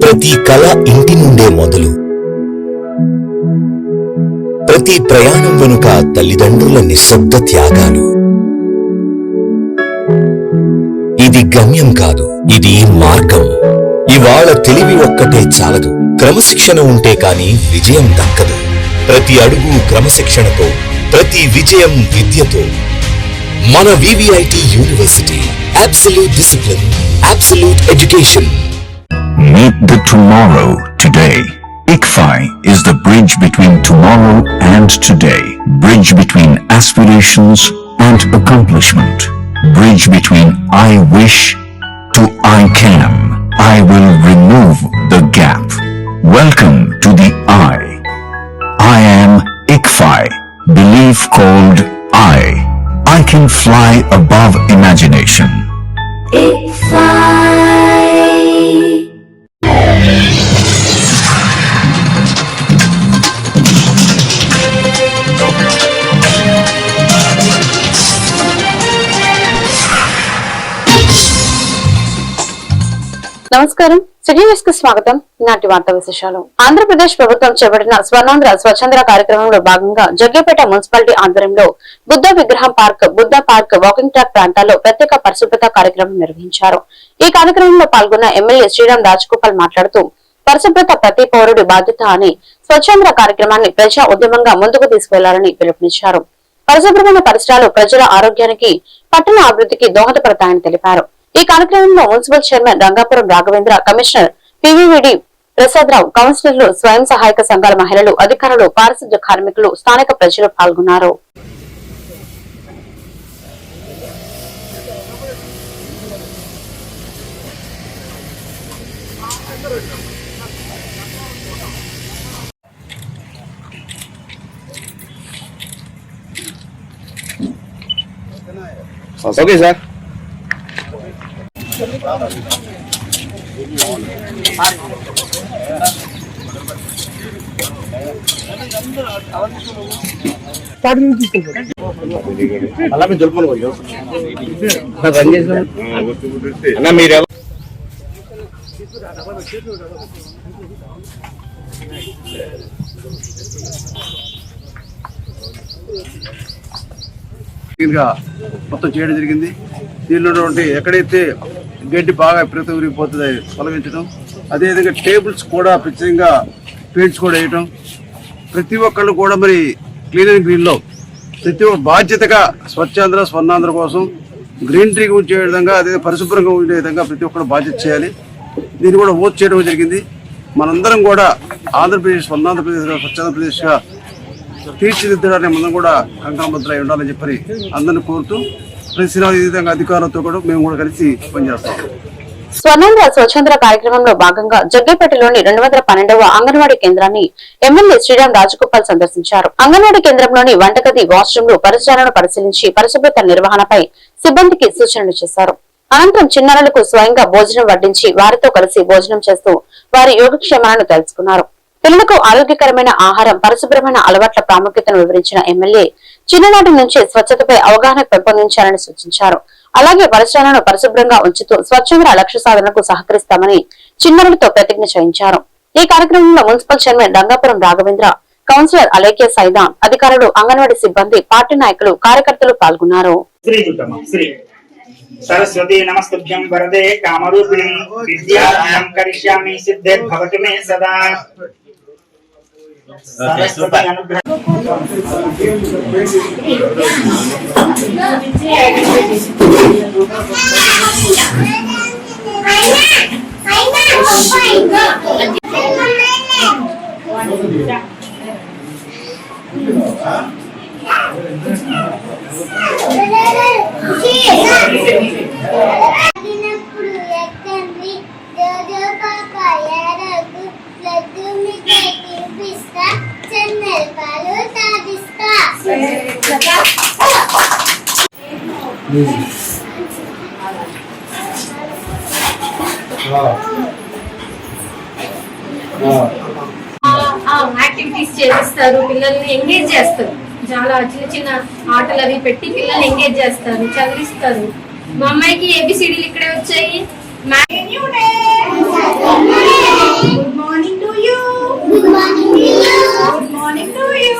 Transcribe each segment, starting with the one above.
ప్రతి కళ ఇంటి నుండే మొదలు. ప్రతి ప్రయాణం వెనుక తల్లిదండ్రుల నిశ్శబ్ద త్యాగాలు. ఇది గమ్యం కాదు, ఇది మార్గం. ఇవాళ తెలివి ఒక్కటే చాలదు, క్రమశిక్షణ ఉంటే కాని విజయం దక్కదు. ప్రతి అడుగు క్రమశిక్షణతో, ప్రతి విజయం విద్యతో. మన VVIT university. Absolute discipline, absolute education. Meet the tomorrow today. ICFI is the bridge between tomorrow and today. Bridge between aspirations and accomplishment. Bridge between I wish to I can. I will remove the gap. Welcome to the I. I am ICFI. Belief called I. I can fly above imagination. ICFI. నమస్కారం, సిటీన్యూస్ కు స్వాగతం. నాటి వార్తా విశేషాలు. ఆంధ్రప్రదేశ్ ప్రభుత్వం చేపట్టిన స్వర్ణాంధ్ర స్వచ్ఛంద్ర కార్యక్రమంలో భాగంగా జగ్గేపేట మున్సిపాలిటీ ఆధ్వర్యంలో బుద్ధ విగ్రహం park, Buddha park, walking track ప్రాంతాల్లో ప్రత్యేక పరిశుభ్రత కార్యక్రమం నిర్వహించారు. ఈ కార్యక్రమంలో పాల్గొన్న ఎమ్మెల్యే శ్రీరామ్ రాజగోపాల్ మాట్లాడుతూ, పరిశుభ్రత ప్రతి పౌరుడి బాధ్యత అని స్వచ్ఛంద్ర కార్యక్రమాన్ని ప్రజా ఉద్యమంగా ముందుకు తీసుకువెళ్లాలని పిలుపునిచ్చారు. పరిశుభ్రమైన పరిసరాలు ప్రజల ఆరోగ్యానికి, పట్టణ అభివృద్ధికి దోహదపడతాయని తెలిపారు. ఈ కార్యక్రమంలో municipal chairman Rangapuram Raghavendra, commissioner పివివిడి Prasadarao, కౌన్సిలర్లు, స్వయం సహాయక సంఘాల మహిళలు, అధికారులు, పారిశుద్ధ్య కార్మికులు, స్థానిక ప్రజలు పాల్గొన్నారు. Okay sir. అలా మీరు జరుపుకోండి అన్న. మీరు మొత్తం చేయడం జరిగింది. దీనిలో ఎక్కడైతే గడ్డి బాగా విపరీతం ఉరిగిపోతుంది తొలగించడం, అదేవిధంగా టేబుల్స్ కూడా ప్రత్యేకంగా పెయింట్స్ కూడా వేయటం. ప్రతి ఒక్కళ్ళు కూడా మరి క్లీన్ అండ్ గ్రీన్లో ప్రతి ఒక్క బాధ్యతగా స్వచ్ఛాంధ్ర స్వర్ణాంధ్ర కోసం గ్రీనరీగా ఉంచే విధంగా, అదే పరిశుభ్రంగా ఉండే విధంగా ప్రతి ఒక్కరు బాధ్యత చేయాలి. దీన్ని కూడా ఓట్ చేయడం జరిగింది. మనందరం కూడా ఆంధ్రప్రదేశ్ స్వర్ణాంధ్రప్రదేశ్గా, స్వచ్ఛాంధ్రప్రదేశ్గా తీర్చిదిద్దడానికి మనం కూడా కంకణబద్ధులై ఉండాలని చెప్పి అందరిని కోరుతూ ప్రతి విధంగా అధికారులతో కూడా మేము కూడా కలిసి పనిచేస్తాం. స్వర్ణాంధ్ర స్వచ్ఛంద్ర కార్యక్రమంలో భాగంగా జగ్గేపేటలోని 212వ అంగన్వాడీ కేంద్రాన్ని ఎమ్మెల్యే శ్రీరామ్ రాజగోపాల్ సందర్శించారు. అంగన్వాడీ కేంద్రంలోని వంటగది, వాష్రూమ్లు, పరిసరాలను పరిశీలించి పరిశుభ్రత నిర్వహణపై సిబ్బందికి సూచనలు చేశారు. అనంతరం చిన్నారులకు స్వయంగా భోజనం వడ్డించి వారితో కలిసి భోజనం చేస్తూ వారి యోగక్షేమాలను తెలుసుకున్నారు. పిల్లలకు ఆరోగ్యకరమైన ఆహారం, పరిశుభ్రమైన అలవాట్ల ప్రాముఖ్యతను వివరించిన ఎమ్మెల్యే చిన్ననాటి నుంచే స్వచ్ఛతపై అవగాహన పెంపొందించాలని సూచించారు. అలాగే పరిసరాలను పరిశుభ్రంగా ఉంచుతూ స్వచ్ఛంద్ర లక్ష్య సాధనకు సహకరిస్తామని చిన్నారులతో ప్రతిజ్ఞ చేయించారు. ఈ కార్యక్రమంలో municipal chairman Rangapuram Raghavendra, councillor Alekhya Saidam, అధికారులు, అంగన్వాడీ సిబ్బంది, పార్టీ నాయకులు, కార్యకర్తలు పాల్గొన్నారు. సరస్వతి నమస్తుభ్యం వరదే కామరూపిణి విద్యార్థం కరిష్యామి సిద్ధిర్భవతు మే సదా. సరస్వతి అనుగ్రహం. యాక్టివిటీస్ చేస్తారు, పిల్లల్ని ఎంగేజ్ చేస్తారు. చాలా చిన్న చిన్న ఆటలు అవి పెట్టి పిల్లల్ని ఎంగేజ్ చేస్తారు, చదివిస్తారు. మా అమ్మాయికి ఏబిసిడీలు ఇక్కడే వచ్చాయి.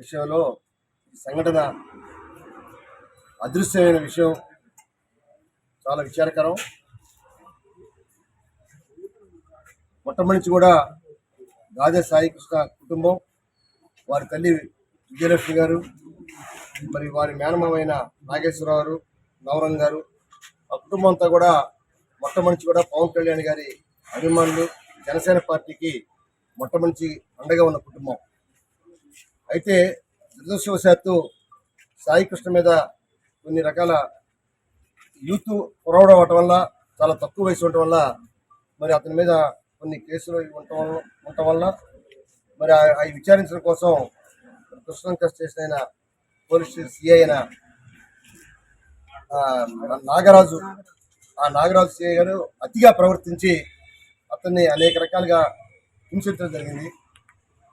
విషయంలో ఈ సంఘటన అదృశ్యమైన విషయం, చాలా విచారకరం. మొట్టమొదటి కూడా గాదే సాయికృష్ణ కుటుంబం, వారి తల్లి విజయలక్ష్మి గారు, మరి వారి మేనమామైన నాగేశ్వరరావు గారు, నవరంగ్ గారు, ఆ కుటుంబం అంతా కూడా మొట్టమొదటి కూడా పవన్ కళ్యాణ్ గారి అభిమానులు, జనసేన పార్టీకి మొట్టమొదటి అండగా ఉన్న కుటుంబం. అయితే దురదృష్టవశాత్తు సాయికృష్ణ మీద కొన్ని రకాల యూత్ పొరవడం అవటం వల్ల, చాలా తక్కువ వయసు ఉండటం వల్ల, మరి అతని మీద కొన్ని కేసులు ఉండటం వల్ల మరి అవి విచారించడం కోసం కృష్ణంక స్టేషన్ అయిన పోలీస్ సిఐ అయిన నాగరాజు సిఐ గారు అతిగా ప్రవర్తించి అతన్ని అనేక రకాలుగా హింసించడం జరిగింది.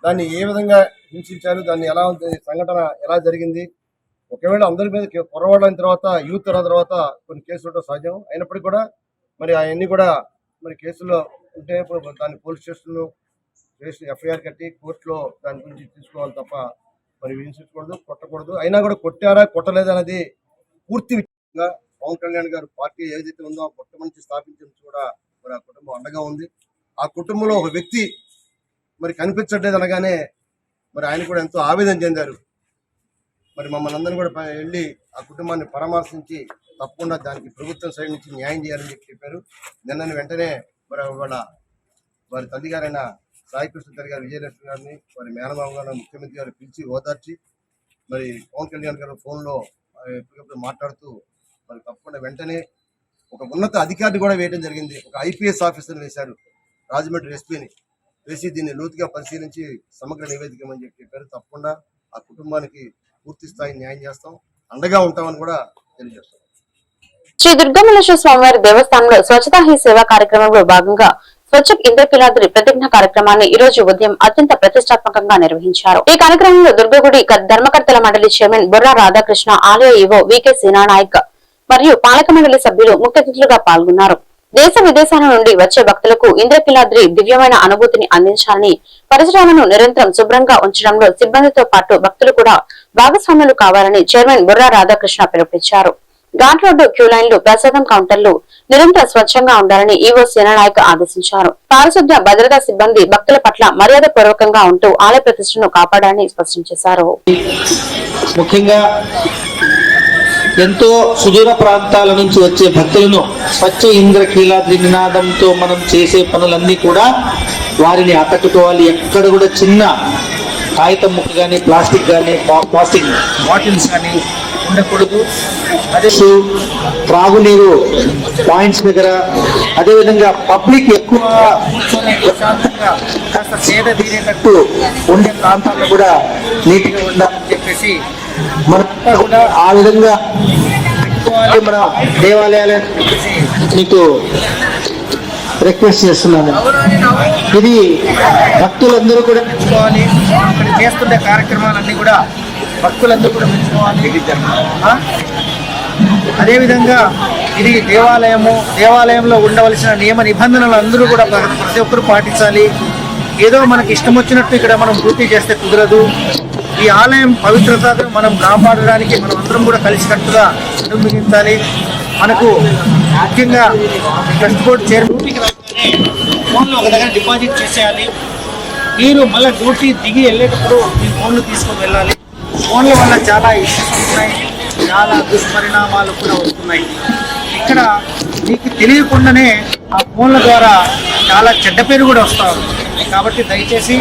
దాన్ని ఏ విధంగా హింసించారు, దాన్ని ఎలా సంఘటన ఎలా జరిగింది, ఒకవేళ అందరి మీద పొరవడిన తర్వాత యూత్ తర్వాత కొన్ని కేసులు ఉండడం సహజం. అయినప్పటికీ కూడా మరి అవన్నీ కూడా మరి కేసుల్లో ఉంటే దాన్ని పోలీస్ స్టేషన్లో ఎఫ్ఐఆర్ కట్టి కోర్టులో దాని గురించి తీసుకోవాలి తప్ప మరి హింసించకూడదు, కొట్టకూడదు. అయినా కూడా కొట్టారా కొట్టలేదా అనేది పూర్తి విధంగా పవన్ కళ్యాణ్ గారు పార్టీ ఏదైతే ఉందో ఆ మొట్టమొదటి స్థాపించిన కూడా మరి ఆ కుటుంబం అండగా ఉంది. ఆ కుటుంబంలో ఒక వ్యక్తి మరి కనిపించట్లేదు అనగానే మరి ఆయన కూడా ఎంతో ఆవేదన చెందారు. మరి మమ్మల్ని అందరినీ కూడా వెళ్ళి ఆ కుటుంబాన్ని పరామర్శించి తప్పకుండా దానికి ప్రభుత్వం సైడ్ నుంచి న్యాయం చేయాలని చెప్పారు. నిన్న వెంటనే మరి వారి తల్లి గారైన సాయికృష్ణ తల్లి గారు విజయలక్ష్మి గారిని, వారి మేనమామ గారు, ముఖ్యమంత్రి గారు పిలిచి ఓదార్చి మరి పవన్ కళ్యాణ్ గారు ఫోన్లో ఎప్పటికప్పుడు మాట్లాడుతూ మరి తప్పకుండా వెంటనే ఒక ఉన్నత అధికారిని కూడా వేయడం జరిగింది. ఒక ఐపీఎస్ ఆఫీసర్ని వేశారు, రాజమండ్రి ఎస్పీని వేసి దీన్ని లోతుగా పరిశీలించి సమగ్ర నివేదిక అని చెప్పారు. తప్పకుండా ఆ కుటుంబానికి పూర్తి స్థాయి న్యాయం చేస్తాం, అండగా ఉంటామని కూడా తెలియజేస్తాం. శ్రీ దుర్గామల్లేశ్వర స్వామివారి దేవస్థానంలో స్వచ్ఛతా హీ సేవా కార్యక్రమంలో భాగంగా స్వచ్ఛ ఇంద్రకీలాద్రి ప్రతిజ్ఞ కార్యక్రమాన్ని ఈ రోజు ఉదయం అత్యంత ప్రతిష్టాత్మకంగా నిర్వహించారు. ఈ కార్యక్రమంలో దుర్గగుడి ధర్మకర్తల మండలి చైర్మన్ బుర్రా రాధాకృష్ణ, ఆలయ ఈవో వికే సీనానాయక్ మరియు పాలక మండలి సభ్యులు ముఖ్య అతిథులుగా పాల్గొన్నారు. దేశ విదేశాల నుండి వచ్చే భక్తులకు ఇంద్రకీలాద్రి దివ్యమైన అనుభూతిని అందించాలని, పరిసరాలను నిరంతరం శుభ్రంగా ఉంచడంలో సిబ్బందితో పాటు భక్తులు కూడా భాగస్వాములు కావాలని చైర్మన్ బుర్రా రాధాకృష్ణ పిలుపునిచ్చారు. ఘాట్ రోడ్డు క్యూ లైన్లు, ప్రసాదం కౌంటర్లు నిరంతరం స్వచ్ఛంగా ఉండాలని ఈవో సేనానాయక్ ఆదేశించారు. పారిశుద్ధ్య భద్రతా సిబ్బంది భక్తుల పట్ల మర్యాద పూర్వకంగా ఉంటూ ఆలయ ప్రతిష్టను కాపాడాలని స్పష్టం చేశారు. ముఖ్యంగా ఎంతో సుదూర ప్రాంతాల నుంచి వచ్చే భక్తులను స్వచ్ఛ ఇంద్రకీలాద్రి నినాదంతో మనం చేసే పనులన్నీ కూడా వారిని ఆకట్టుకోవాలి. ఎక్కడ కూడా చిన్న కాగితం ముక్క కానీ ప్లాస్టిక్ బాటిల్స్ కానీ ఉండకూడదు. అదే త్రాగునీరు పాయింట్స్ దగ్గర, అదేవిధంగా పబ్లిక్ ఎక్కువ కూర్చొని ప్రశాంతంగా కాస్త సేద తీరేటట్టు ఉండే ప్రాంతాల్లో కూడా నీట్గా ఉండాలని చెప్పేసి మనంతా కూడా ఆ విధంగా పెట్టుకోవాలి. మన దేవాలయాలని చెప్పేసి మీకు రిక్వెస్ట్ చేస్తున్నాను. ఇది భక్తులందరూ కూడా మెచ్చుకోవాలి. ఇక్కడ చేస్తున్న కార్యక్రమాలన్నీ కూడా భక్తులందరూ కూడా మెచ్చుకోవాలి. అదేవిధంగా ఇది దేవాలయంలో ఉండవలసిన నియమ నిబంధనలు అందరూ కూడా ప్రతి ఒక్కరు పాటించాలి. ఏదో మనకి ఇష్టం వచ్చినట్టు ఇక్కడ మనం పూర్తి చేస్తే కుదరదు. ఈ ఆలయం పవిత్రతను మనం కాపాడడానికి మనం అందరం కూడా కలిసికట్టుగా నిర్మించాలి. మనకు ముఖ్యంగా ట్రస్ట్ బోర్డు చైర్మన్ ఫోన్లో ఒక దగ్గర డిపాజిట్ చేసేయాలి. మీరు మళ్ళీ డ్యూటీ దిగి వెళ్ళేటప్పుడు మీ ఫోన్లు తీసుకొని వెళ్ళాలి. ఫోన్ల వల్ల చాలా ఇష్యూస్ వస్తున్నాయి, చాలా దుష్పరిణామాలు కూడా వస్తున్నాయి. ఇక్కడ మీకు తెలియకుండానే ఆ ఫోన్ల ద్వారా చాలా చెడ్డ పేరు కూడా వస్తారు. కాబట్టి దయచేసి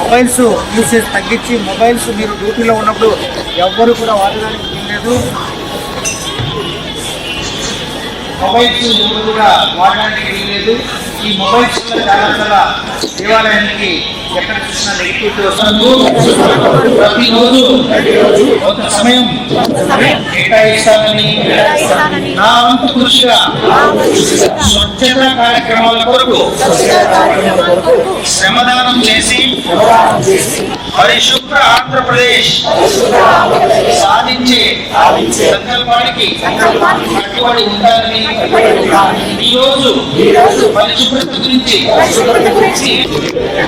మొబైల్స్ యూసేజ్ తగ్గించి, మొబైల్స్ మీరు డ్యూటీలో ఉన్నప్పుడు ఎవ్వరు కూడా వాడడానికి వీల్లేదు. మొబైల్స్ కూడా వాడడానికి వీల్లేదు. ఈ మొబైల్స్ చాలా దేవాలయానికి ఎక్కడ చూసినా నెగిటివిటీ వస్తుంది. ప్రతిరోజు కొంత సమయం కేటాయిస్తానని నా వంతు కృషిగా స్వచ్ఛత కార్యక్రమాల కొరకు శ్రమదానం చేసి పరిశుభ్ర ఆంధ్రప్రదేశ్ సాధించే సంకల్పానికి కట్టుబడి ఉండాలని ఈరోజు పరిశుభ్రత గురించి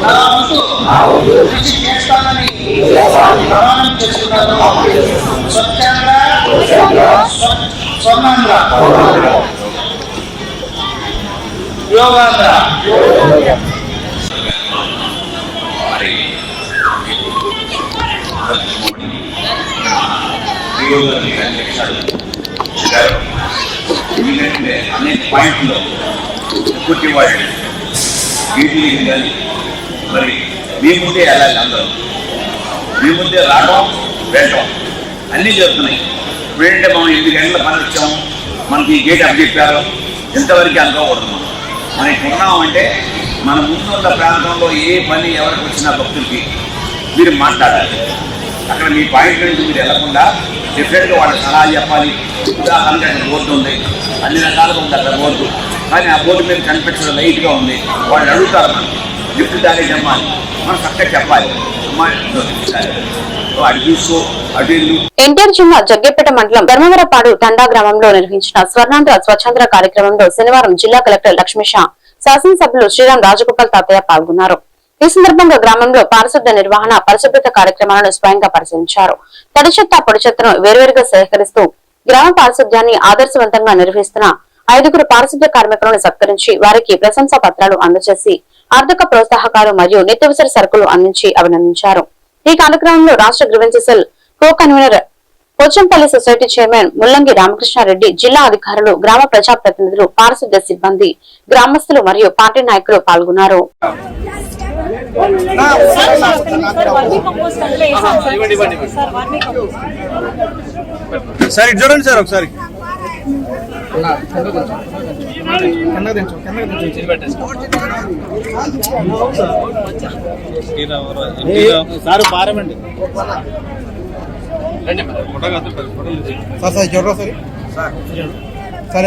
నా వంతు కృషి చేస్తానని ప్రమాణం చేస్తున్నాను. స్వచ్ఛంగా స్వర్ణంగా యోగాంధ్ర. ఎందుకంటే అనేక పాయింట్లో కూర్చోవాలి వీటికి కానీ మరి మీ ముందే వెళ్ళాలి, అందరూ మీ ముందే రావడం వెళ్ళడం అన్నీ జరుగుతున్నాయి. ఇప్పుడేంటే మనం 8 గంటల పని వచ్చాము, మనకి గేట్ అప్ చెప్పారు, ఎంతవరకు అనుకోకూడదు. మనం ఇక్కడ ఉన్నామంటే మన ముందున్న ప్రాంతంలో ఏ పని ఎవరికి వచ్చినా భక్తులకి మీరు మాట్లాడాలి. అక్కడ మీ పాయింట్ నుంచి మీరు వెళ్లకుండా డెఫినెట్గా వాళ్ళ సలహాలు చెప్పాలి. ఉదాహరణకి అక్కడ బోర్డు ఉంది, అన్ని రకాలుగా ఉంది అక్కడ బోర్డు, కానీ ఆ బోర్డు మీద కనిపించడం లైట్గా ఉంది. వాళ్ళు అడుగుతారు, మనం లిఫ్ట్ దాకా చెప్పాలి, మనం చక్కగా చెప్పాలి. అటు చూసుకో అటు ఎన్టీఆర్ జిల్లా జగ్గేపేట మండలం ధర్మవరపాడు తండా గ్రామంలో నిర్వహించిన స్వర్ణాంధ్ర స్వచ్ఛంద్ర కార్యక్రమంలో శనివారం జిల్లా కలెక్టర్ లక్ష్మీషా, శాసనసభ్యులు శ్రీరామ్ రాజగోపాల్ తాతయ్య పాల్గొన్నారు. ఈ సందర్భంగా గ్రామంలో పారిశుద్ధ్య నిర్వహణ, పరిశుభ్రత కార్యక్రమాలను స్వయంగా పరిశీలించారు. తడి చెత్త, పొడి చెత్తను వేర్వేరుగా సేకరిస్తూ గ్రామ పారిశుద్ధ్యాన్ని ఆదర్శవంతంగా నిర్వహిస్తున్న 5గురు పారిశుద్ధ్య కార్మికులను సత్కరించి వారికి ప్రశంసా పత్రాలు అందజేసి ఆర్థిక ప్రోత్సాహకాలు మరియు నిత్యావసర సరుకులు అందించి అభినందించారు. ఈ కార్యక్రమంలో రాష్ట్ర grievance cell co convener Pochampalli society chairman Mullangi Ramakrishnareddy, జిల్లా అధికారులు, గ్రామ ప్రజాప్రతినిధులు, పారిశుద్ధ్య సిబ్బంది, గ్రామస్తులు మరియు పార్టీ నాయకులు పాల్గొన్నారు. సార్ చూడండి సార్ ఒకసారి సార్ పారమండి సార్ చూడరా సార్ సరే.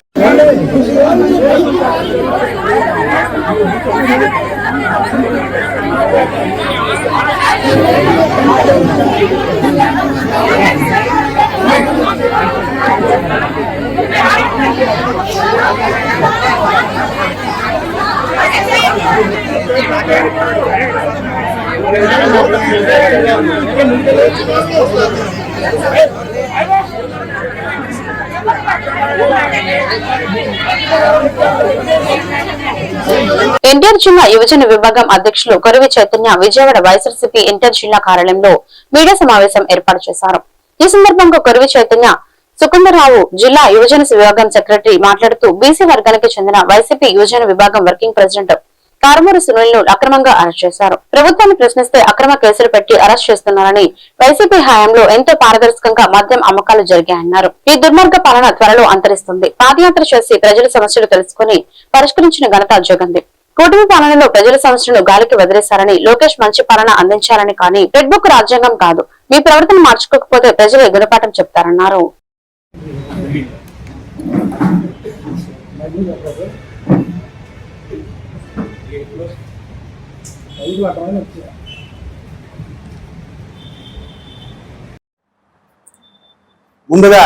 ఎన్టీఆర్ జిల్లా యువజన విభాగం అధ్యక్షులు కొరవి చైతన్య విజయవాడ వైఎస్ఆర్సీపీ ఎన్టీఆర్ జిల్లా కార్యాలయంలో మీడియా సమావేశం ఏర్పాటు చేశారు. ఈ సందర్భంగా కొరవి చైతన్య సుకుందరరావు జిల్లా యువజన విభాగం సెక్రటరీ మాట్లాడుతూ బీసీ వర్గానికి చెందిన వైసీపీ యువజన విభాగం వర్కింగ్ ప్రెసిడెంట్ కారుమూరి సునీల్ ను అక్రమంగా అరెస్ట్ చేశారు. ప్రభుత్వాన్ని ప్రశ్నిస్తే అక్రమ కేసులు పెట్టి అరెస్ట్ చేస్తున్నారని, వైసీపీ హయాంలో ఎంతో పారదర్శకంగా మద్యం అమ్మకాలు జరిగాయన్నారు. ఈ దుర్మార్గ పాలన త్వరలో అంతరిస్తుంది. పాదయాత్ర చేసి ప్రజల సమస్యలు తెలుసుకుని పరిష్కరించిన ఘనత జగన్ది. కూటమి పాలనలో ప్రజల సమస్యలను గాలికి వదిలేశారని, లోకేష్ మంచి పాలన అందించాలని, కానీ రెడ్ బుక్ రాజ్యాంగం కాదు. మీ ప్రవర్తన మార్చుకోకపోతే ప్రజలే గుణపాఠం చెప్తారన్నారు. ముందుగా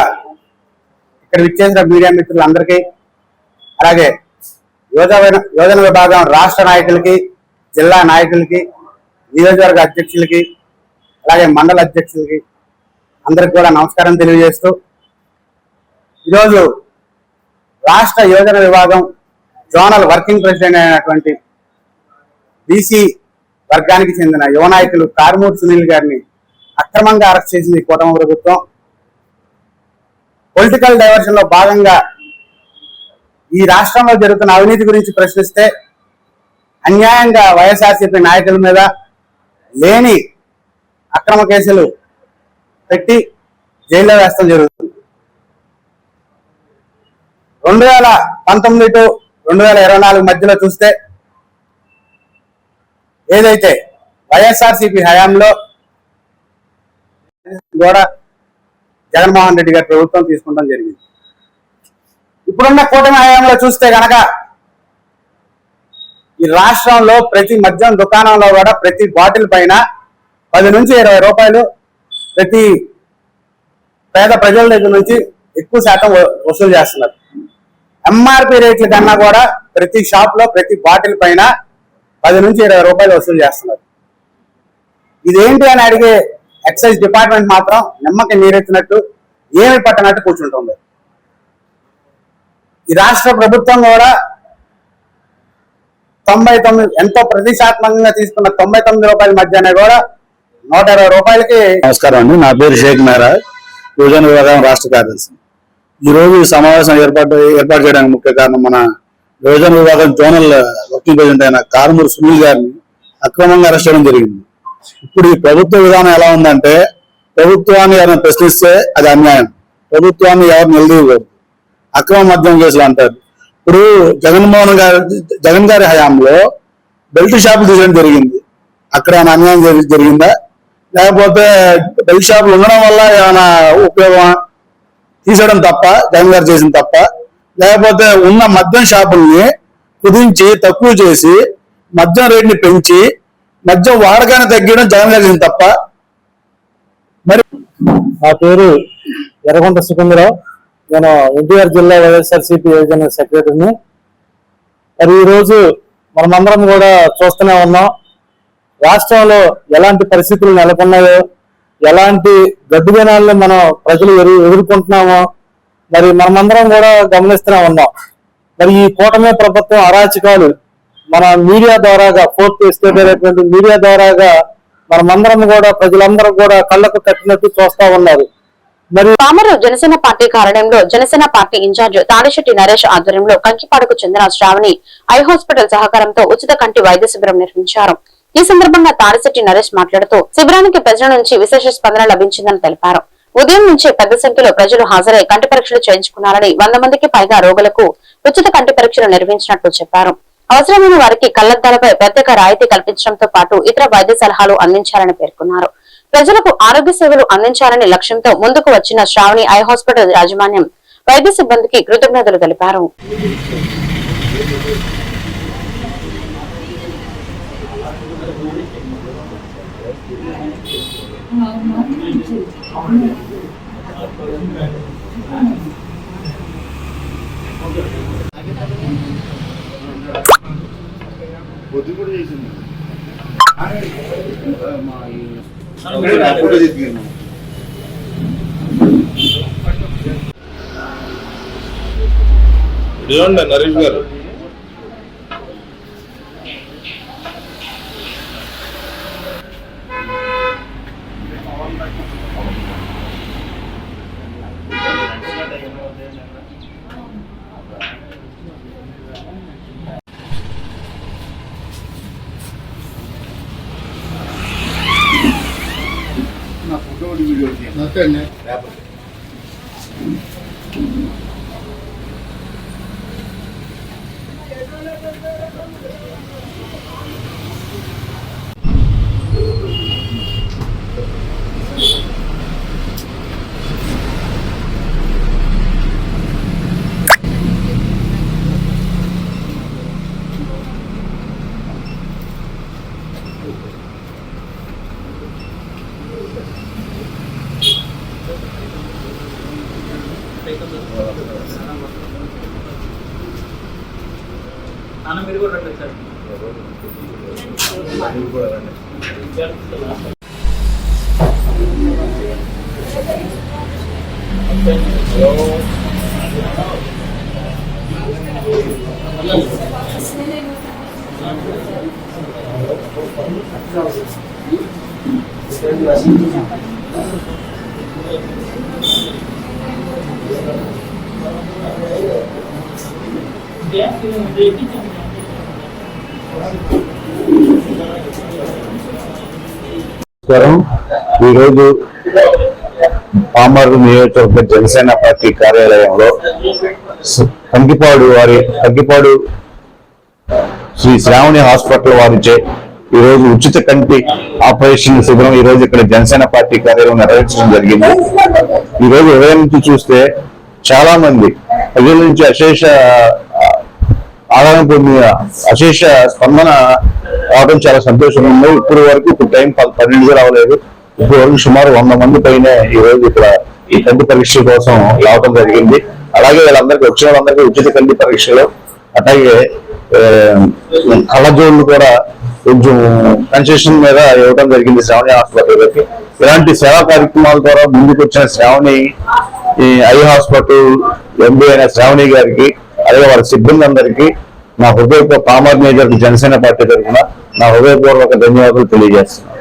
ఇక్కడ విచ్చేసిన మీడియా మిత్రులందరికీ, అలాగే యోజన విభాగం రాష్ట్ర నాయకులకి, జిల్లా నాయకులకి, నియోజకవర్గ అధ్యక్షులకి, అలాగే మండల అధ్యక్షులకి అందరికి కూడా నమస్కారం తెలియజేస్తూ, ఈరోజు రాష్ట్ర యోజన విభాగం జోనల్ వర్కింగ్ ప్రెసిడెంట్ అయినటువంటి బీసీ వర్గానికి చెందిన యువ నాయకులు కారుమూరి సునీల్ గారిని అక్రమంగా అరెస్ట్ చేసింది కూటమి ప్రభుత్వం. పొలిటికల్ డైవర్షన్ లో భాగంగా ఈ రాష్ట్రంలో జరుగుతున్న అవినీతి గురించి ప్రశ్నిస్తే అన్యాయంగా వైఎస్ఆర్సీపీ నాయకుల మీద లేని అక్రమ కేసులు పెట్టి జైల్లో వేస్తాం జరుగుతుంది. 2019 టు 2024 మధ్యలో చూస్తే ఏదైతే వైఎస్ఆర్సీపీ హయాంలో కూడా జగన్మోహన్ రెడ్డి గారి ప్రభుత్వం తీసుకుంటాం జరిగింది. ఇప్పుడున్న కూటమి హయాంలో చూస్తే గనక ఈ రాష్ట్రంలో ప్రతి మద్యం దుకాణంలో కూడా ప్రతి బాటిల్ పైన 10 నుంచి 20 రూపాయలు ప్రతి పేద ప్రజల దగ్గర నుంచి ఎక్కువ శాతం వసూలు చేస్తున్నారు. ఎంఆర్పి రేట్ల కన్నా కూడా ప్రతి షాప్ లో ప్రతి బాటిల్ పైన 10 నుంచి 20 రూపాయలు వసూలు చేస్తున్నారు. ఇదేంటి అని అడిగే ఎక్సైజ్ డిపార్ట్మెంట్ మాత్రం నిమ్మకి నీరెత్తినట్టు ఏమి పట్టనట్టు కూర్చుంటుంది. ఈ రాష్ట్ర ప్రభుత్వం కూడా 99 ఎంతో ప్రతిష్టాత్మకంగా తీసుకున్న 99 రూపాయల మధ్యనే కూడా 120 రూపాయలకి. నమస్కారం అండి, నా పేరు షేక్ మెహరాజ్, యువజన విభాగం రాష్ట్ర కార్యదర్శి. ఈ రోజు ఈ సమావేశం ఏర్పాటు చేయడానికి ముఖ్య కారణం మన యువజన విభాగం జోనల్ వర్కింగ్ ప్రెసిడెంట్ అయిన కారుమూరి సునీల్ గారిని అక్రమంగా అరెస్ట్ చేయడం జరిగింది. ఇప్పుడు ఈ ప్రభుత్వ విధానం ఎలా ఉందంటే, ప్రభుత్వాన్ని ఎవరైనా ప్రశ్నిస్తే అది అన్యాయం, ప్రభుత్వాన్ని ఎవరు నిలదీయకూడదు, అక్రమ మద్యం కేసులు అంటారు. ఇప్పుడు జగన్ గారి హయాంలో బెల్ట్ షాపులు తీయడం జరిగింది. అక్కడ ఏమైనా అన్యాయం జరిగిందా? లేకపోతే బెల్ట్ షాపులు ఉండడం వల్ల ఏమైనా ఉపయోగమా? తీసేయడం తప్ప, జగన్ గారు చేసిన తప్ప? లేకపోతే ఉన్న మద్యం షాపుల్ని కుదించి తక్కువ చేసి మద్యం రేట్ని పెంచి మద్యం వాడకాన్ని తగ్గించడం జగన్ గారు చేసిన తప్ప? మరి నా పేరు ఎర్రగొండ సుకుందరావు, నేను ఎన్టీఆర్ జిల్లా వైఎస్ఆర్సీపీ యువజన సెక్రటరీని. మరి ఈరోజు మనమందరం కూడా చూస్తూనే ఉన్నాం, రాష్ట్రంలో ఎలాంటి పరిస్థితులు నెలకొన్నాయో, ఎలాంటి గడ్డుదినాలను మనం ప్రజలు ఎదుర్కొంటున్నామో మరి మనమందరం కూడా గమనిస్తూనే ఉన్నాం. మరి ఈ కూటమి ప్రభుత్వం అరాచకాలు మన మీడియా ద్వారాగా, ఫోర్త్ ఎస్టేట్ అయినటువంటి మీడియా ద్వారాగా మనమందరం కూడా ప్రజలందరూ కూడా కళ్ళకు కట్టినట్టు చూస్తా ఉన్నారు. మరి పామరు జనసేన పార్టీ కార్యాలయంలో జనసేన పార్టీ ఇన్ఛార్జ్ తాడిశెట్టి నరేష్ ఆధ్వర్యంలో కంకిపాడుకు చెందిన శ్రావణి ఐ హాస్పిటల్ సహకారంతో ఉచిత కంటి వైద్య శిబిరం నిర్వహించారు. ఈ సందర్భంగా తాడిశెట్టి నరేష్ మాట్లాడుతూ శిబిరానికి ప్రజల నుంచి విశేష స్పందన లభించిందని తెలిపారు. ఉదయం నుంచే పెద్ద సంఖ్యలో ప్రజలు హాజరై కంటి పరీక్షలు చేయించుకున్నారని, 100 మందికి పైగా రోగులకు ఉచిత కంటి పరీక్షలు నిర్వహించినట్లు చెప్పారు. అవసరమైన వారికి కళ్లద్దాలపై ప్రత్యేక రాయితీ కల్పించడంతో పాటు ఇతర వైద్య సలహాలు అందించాలని పేర్కొన్నారు. ప్రజలకు ఆరోగ్య సేవలు అందించాలనే లక్ష్యంతో ముందుకు వచ్చిన శ్రావణి ఐ హాస్పిటల్ యాజమాన్యం వైద్య సిబ్బందికి కృతజ్ఞతలు తెలిపారు. నరేష్ గారు ఈరోజు పామరు నియోజకవర్గ జనసేన పార్టీ కార్యాలయంలో కంకిపాడు శ్రీ శ్రావణి హాస్పిటల్ వారిచే ఈ రోజు ఉచిత కంటి ఆపరేషన్ శిబిరం ఈ రోజు ఇక్కడ జనసేన పార్టీ కార్యాలయం నిర్వహించడం జరిగింది. ఈ రోజు ఉదయం నుంచి చూస్తే చాలా మంది ప్రజల నుంచి అశేష ఆదాయం పొందిన అశేష స్పందన రావడం చాలా సంతోషంగా ఉంది. ఇప్పుడు వరకు ఇప్పుడు టైం 12 రావలేదు. ఇప్పుడు వరకు సుమారు 100 మంది పైన ఈ రోజు ఇక్కడ ఈ కంటి పరీక్ష కోసం రావడం జరిగింది. అలాగే వీళ్ళందరికీ వచ్చిన వాళ్ళందరికీ ఉచిత కంటి పరీక్షలు, అట్లాగే కళ్ళజోళ్ళు కూడా కొంచెం కన్సెషన్ మీద ఇవ్వడం జరిగింది శ్రావణి హాస్పిటల్కి. ఇలాంటి సేవా కార్యక్రమాల ద్వారా ముందుకు వచ్చిన శ్రావణి ఐ హాస్పిటల్ ఎండి అయిన శ్రావణి గారికి, అలాగే వారి సిబ్బంది అందరికీ నా హృదయపూర్వక పామర్ మేజర్ జనసేన పార్టీ తరఫున నా హృదయపూర్వక ధన్యవాదాలు తెలియజేస్తున్నాను.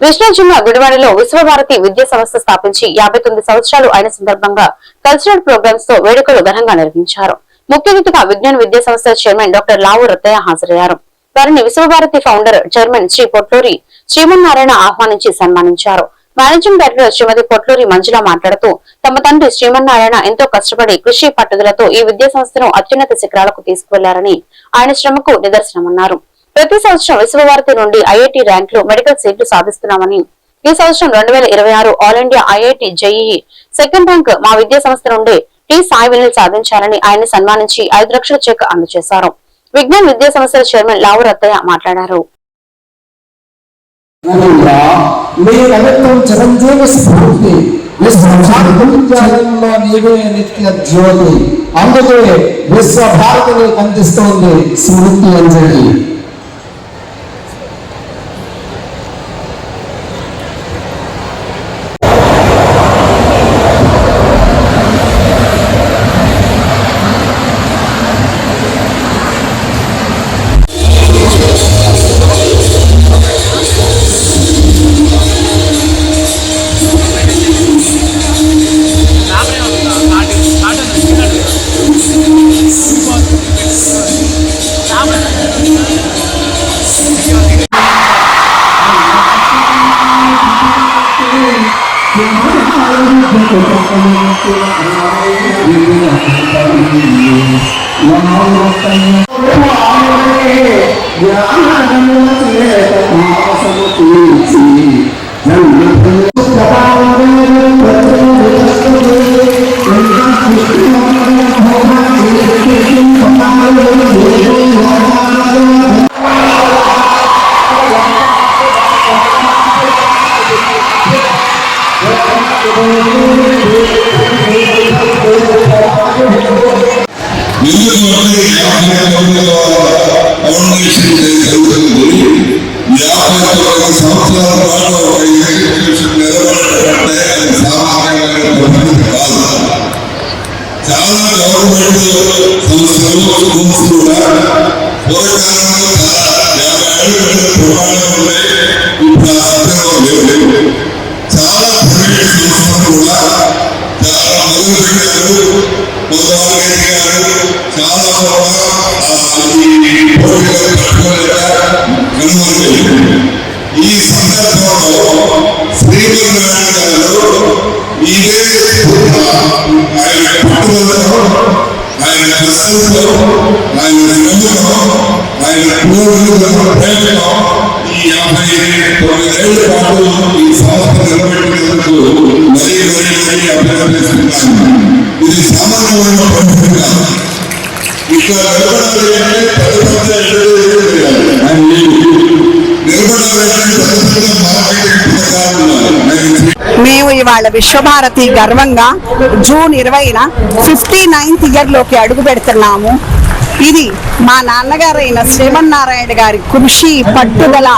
కృష్ణా జిల్లా గుడివాడలో విశ్వభారతి విద్యా సంస్థ స్థాపించి 59 సంవత్సరాలు అయిన సందర్భంగా కల్చరల్ ప్రోగ్రామ్స్ తో వేడుకలు ఘనంగా నిర్వహించారు. ముఖ్య అతిథిగా విజ్ఞాన విద్యా సంస్థ చైర్మన్ డాక్టర్ లావు రత్తయ్య హాజరయ్యారు. వారిని విశ్వభారతి ఫౌండర్ చైర్మన్ శ్రీ పొట్లూరి శ్రీమన్నారాయణ ఆహ్వానించి సన్మానించారు. మేనేజింగ్ డైరెక్టర్ శ్రీమతి పొట్లూరి మంజుల మాట్లాడుతూ తమ తండ్రి శ్రీమన్నారాయణ ఎంతో కష్టపడి కృషి పట్టుదలతో ఈ విద్యా సంస్థను అత్యున్నత శిఖరాలకు తీసుకువెళ్లారని ఆయన శ్రమకు నిదర్శనమన్నారు. ప్రతి సంవత్సరం విశ్వభారతి నుండి ఐఐటి ర్యాంకులు మెడికల్ సీట్లు సాధిస్తున్నామని, ఈ సంవత్సరం 2026 all India IIT JEE second rank మా విద్యా సంస్థ నుండి టి సాయి వినల్ సాధించాలని ఆయన సన్మానించి 5 లక్షల చెక్ అందజేశారు. విజ్ఞాన విద్యా సంస్థల చైర్మన్ లావు రత్తయ్య మాట్లాడారు. అందుకే విశ్వ భారతిని అందిస్తోంది స్మృతి అంజలి. ఈ సందర్భంలో శ్రీమన్నారాయణ గారు ఇదే ఆయన పట్టుదలతో, ఆయన కష్టంతో, ఆయన శ్రమతో, ఆయన ప్రేమతో ఈ 59 ఏళ్ల పాటు ఈ సంస్థ నిలబెట్టినందుకు మరీ అభినందిస్తున్నాను. ఇది సామాన్యమైన పరిస్థితి కాదు. ఇక్కడ నిలబడాలి అంటే మేము ఇవాళ విశ్వభారతి గర్వంగా జూన్ 20న 59th ఇయర్లోకి అడుగు పెడుతున్నాము. ఇది మా నాన్నగారైన శ్రీమన్నారాయణ గారి కృషి పట్టుదల,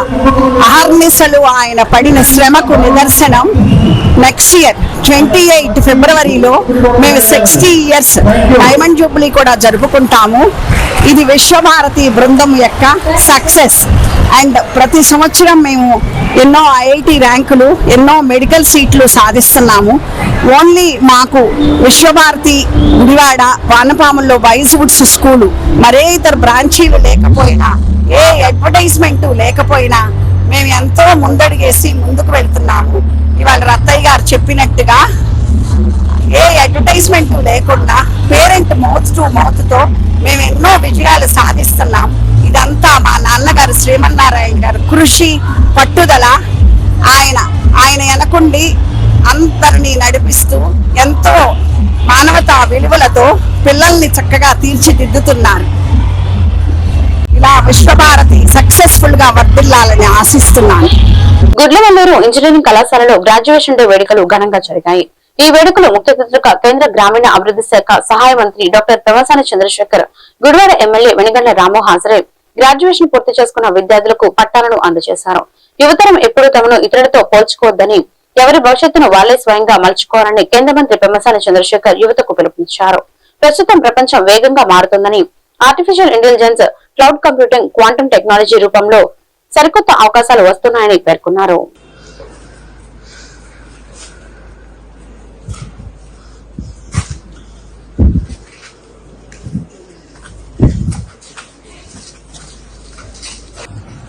అహర్నిశలు ఆయన పడిన శ్రమకు నిదర్శనం. నెక్స్ట్ ఇయర్ 28 ఫిబ్రవరిలో మేము 60 years డైమండ్ జూబ్లీ కూడా జరుపుకుంటాము. ఇది విశ్వభారతి బృందం యొక్క సక్సెస్. అండ్ ప్రతి సంవత్సరం మేము ఎన్నో ఐఐటి ర్యాంకులు, ఎన్నో మెడికల్ సీట్లు సాధిస్తున్నాము. ఓన్లీ మాకు విశ్వభారతి గుడివాడ వానపాముల్లో వైజ్వుడ్స్ స్కూలు, మరే ఇతర బ్రాంచీలు లేకపోయినా, ఏ అడ్వర్టైజ్మెంట్ లేకపోయినా మేము ఎంతో ముందడుగేసి ముందుకు వెళ్తున్నాము. ఇవాళ రత్తయ్య గారు చెప్పినట్టుగా ఏ అడ్వర్టైజ్మెంట్ లేకుండా పేరెంట్ మౌత్ టు మౌత్ తో మేము ఎన్నో విజయాలు సాధిస్తున్నాం. ఇదంతా మా నాన్నగారు శ్రీమన్నారాయణ గారు కృషి పట్టుదల. ఆయన వెనకుండి అందరినీ నడిపిస్తూ ఎంతో మానవతా విలువలతో పిల్లల్ని చక్కగా తీర్చిదిద్దుతున్నారు. విశ్వభారతి సక్సెస్ఫుల్ గా వర్ధిల్లాలని ఆశిస్తున్నాను. గుడ్లవల్లూరు ఇంజనీరింగ్ కళాశాలలో గ్రాడ్యుయేషన్ డే వేడుకలు ఘనంగా జరిగాయి. ఈ వేడుకలు ముఖ్య అతిథిగా కేంద్ర గ్రామీణ అభివృద్ధి శాఖ సహాయ మంత్రి డాక్టర్ పెమ్మసాని చంద్రశేఖర్, గుడివాడ ఎమ్మెల్యే వెనిగండ్ల రాము హాజరై గ్రాడ్యుయేషన్ పూర్తి చేసుకున్న విద్యార్థులకు పట్టాలను అందజేశారు. యువతరం ఎప్పుడూ తమను ఇతరులతో పోల్చుకోవద్దని, ఎవరి భవిష్యత్తును వాళ్లే స్వయంగా మలుచుకోవాలని కేంద్ర మంత్రి పెమ్మసాని చంద్రశేఖర్ యువతకు పిలుపునిచ్చారు. ప్రస్తుతం ప్రపంచం వేగంగా మారుతుందని, artificial intelligence, cloud computing, quantum technology రూపంలో సరికొత్త అవకాశాలు వస్తున్నాయని పేర్కొన్నారు.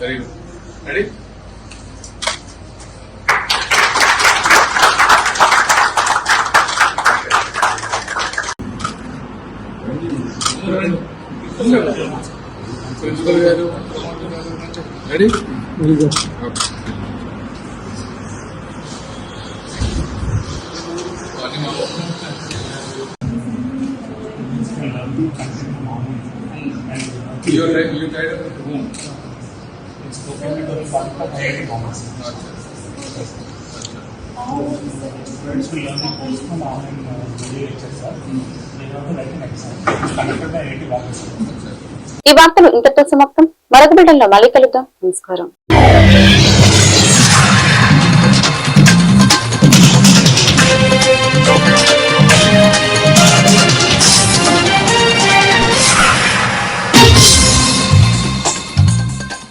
Ready? Ready? You tied up at home. ఈ వార్తలు ఇంతటితో సమాప్తం. మరొక బిడ్డల్లో మళ్ళీ కలుద్దాం. నమస్కారం.